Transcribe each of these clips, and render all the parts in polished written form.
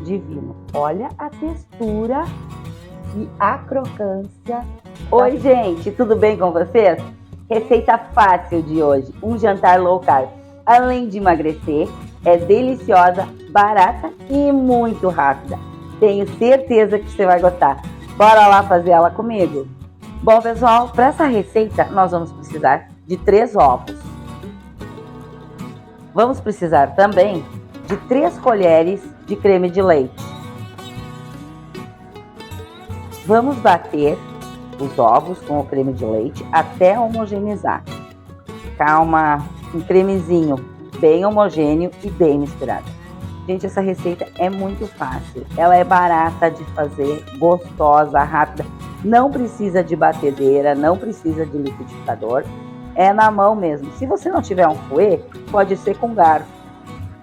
divino. Olha a textura e a crocância. Oi, gente, tudo bem com vocês? Receita fácil de hoje, um jantar low carb. Além de emagrecer, é deliciosa, barata e muito rápida. Tenho certeza que você vai gostar. Bora lá fazer ela comigo? Bom, pessoal, para essa receita nós vamos precisar de 3 ovos. Vamos precisar também de 3 colheres de creme de leite. Vamos bater os ovos com o creme de leite até homogeneizar. Ficar um cremezinho bem homogêneo e bem misturado. Gente, essa receita é muito fácil. Ela é barata de fazer, gostosa, rápida. Não precisa de batedeira, não precisa de liquidificador. É na mão mesmo. Se você não tiver um fouet, pode ser com garfo.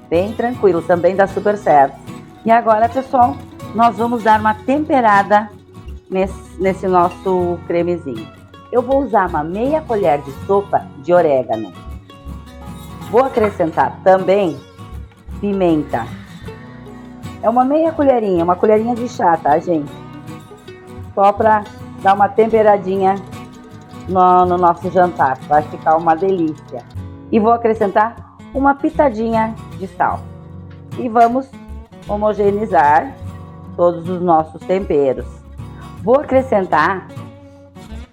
Bem tranquilo, também dá super certo. E agora, pessoal, nós vamos dar uma temperada nesse nosso cremezinho. Eu vou usar uma meia colher de sopa de orégano. Vou acrescentar também pimenta. É uma meia colherinha, uma colherinha de chá, tá, gente? Só para dar uma temperadinha no nosso jantar, vai ficar uma delícia. E vou acrescentar uma pitadinha de sal. E vamos homogeneizar todos os nossos temperos. Vou acrescentar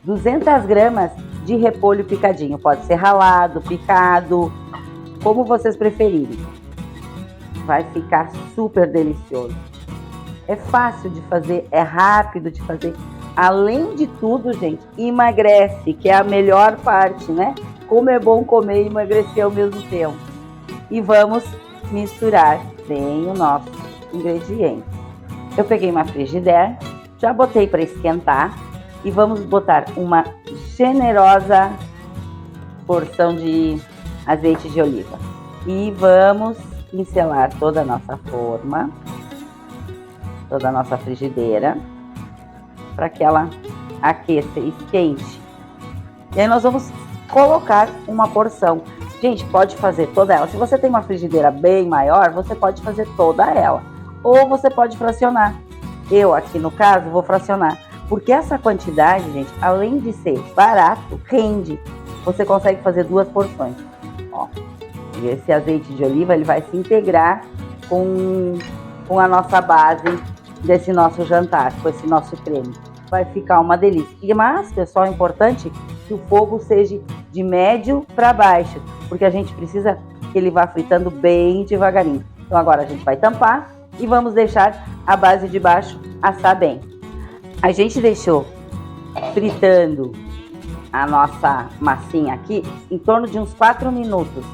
200 gramas de repolho picadinho. Pode ser ralado, picado, como vocês preferirem. Vai ficar super delicioso. É fácil de fazer, é rápido de fazer. Além de tudo, gente, emagrece, que é a melhor parte, né? Como é bom comer e emagrecer ao mesmo tempo. E vamos misturar bem o nosso ingrediente. Eu peguei uma frigideira, já botei para esquentar e vamos botar uma generosa porção de azeite de oliva. E vamos pincelar toda a nossa forma, toda a nossa frigideira, para que ela aqueça e esquente. E aí nós vamos colocar uma porção. Gente, pode fazer toda ela. Se você tem uma frigideira bem maior, você pode fazer toda ela. Ou você pode fracionar. Eu, aqui no caso, vou fracionar. Porque essa quantidade, gente, além de ser barato, rende. Você consegue fazer 2 porções. Ó. E esse azeite de oliva, ele vai se integrar com a nossa base desse nosso jantar, com esse nosso creme. Vai ficar uma delícia. Mas, pessoal, é importante que o fogo seja de médio para baixo, porque a gente precisa que ele vá fritando bem devagarinho. Então agora a gente vai tampar e vamos deixar a base de baixo assar bem. A gente deixou fritando a nossa massinha aqui em torno de uns 4 minutos.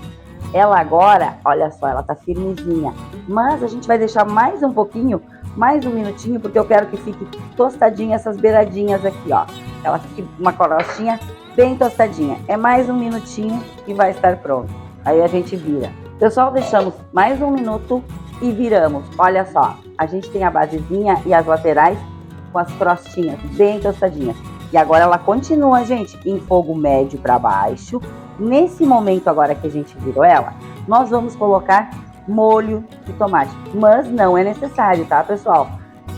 Ela agora, olha só, ela tá firmezinha, mas a gente vai deixar mais um pouquinho, mais um minutinho, porque eu quero que fique tostadinha essas beiradinhas aqui, ó. Ela fique uma crostinha bem tostadinha. É mais um minutinho e vai estar pronto. Aí a gente vira. Pessoal, deixamos mais um minuto e viramos. Olha só, a gente tem a basezinha e as laterais com as crostinhas bem tostadinhas. E agora ela continua, gente, em fogo médio para baixo. Nesse momento agora que a gente virou ela, nós vamos colocar molho de tomate. Mas não é necessário, tá, pessoal?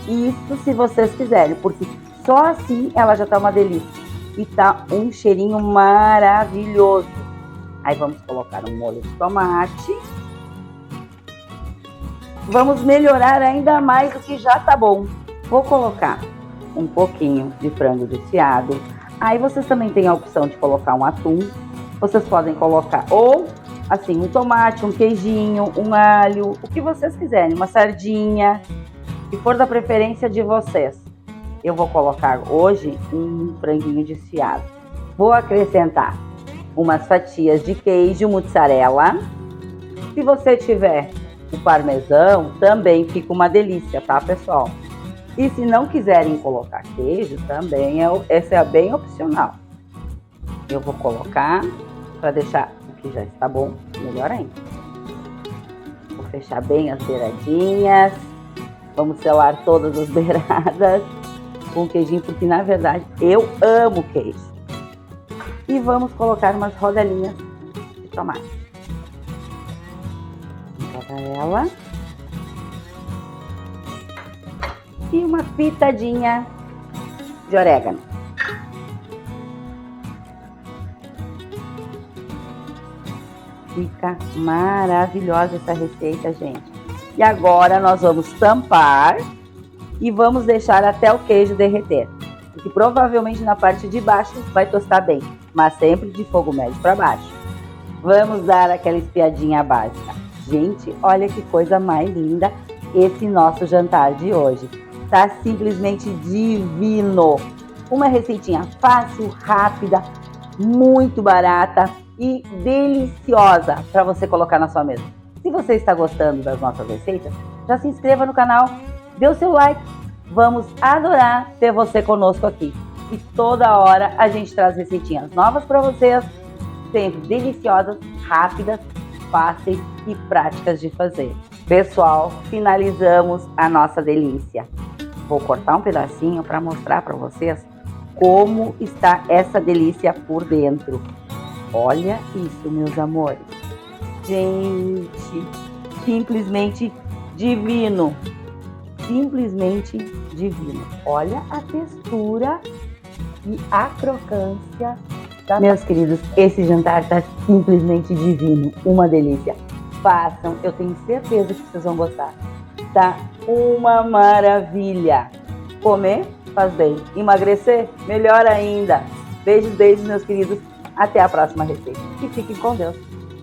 Isso se vocês quiserem, porque só assim ela já tá uma delícia. E tá um cheirinho maravilhoso. Aí vamos colocar um molho de tomate. Vamos melhorar ainda mais o que já tá bom. Vou colocar um pouquinho de frango desfiado. Aí vocês também têm a opção de colocar um atum. Vocês podem colocar ou assim um tomate, um queijinho, um alho, o que vocês quiserem, uma sardinha, se for da preferência de vocês. Eu vou colocar hoje um franguinho desfiado. Vou acrescentar umas fatias de queijo mussarela. Se você tiver o parmesão, também fica uma delícia, tá, pessoal? E se não quiserem colocar queijo, também essa é bem opcional. Eu vou colocar para deixar o que já está bom, melhor ainda. Vou fechar bem as beiradinhas. Vamos selar todas as beiradas com queijinho, porque na verdade eu amo queijo. E vamos colocar umas rodelinhas de tomate. Joga ela. e uma pitadinha de orégano. Fica maravilhosa essa receita, gente. E agora nós vamos tampar e vamos deixar até o queijo derreter. Porque provavelmente na parte de baixo vai tostar bem, mas sempre de fogo médio para baixo. Vamos dar aquela espiadinha básica. Gente, olha que coisa mais linda esse nosso jantar de hoje. Tá simplesmente divino. Uma receitinha fácil, rápida, muito barata e deliciosa para você colocar na sua mesa. Se você está gostando das nossas receitas, já se inscreva no canal, dê o seu like. Vamos adorar ter você conosco aqui. E toda hora a gente traz receitinhas novas para vocês, sempre deliciosas, rápidas, fáceis e práticas de fazer. Pessoal, finalizamos a nossa delícia. Vou cortar um pedacinho para mostrar para vocês como está essa delícia por dentro. Olha isso, meus amores. Gente, simplesmente divino. Simplesmente divino. Olha a textura e a crocância. Meus queridos, esse jantar está simplesmente divino. Uma delícia. Façam, eu tenho certeza que vocês vão gostar. Tá uma maravilha. Comer faz bem. Emagrecer, melhor ainda. Beijos, beijos, meus queridos. Até a próxima receita. E fiquem com Deus.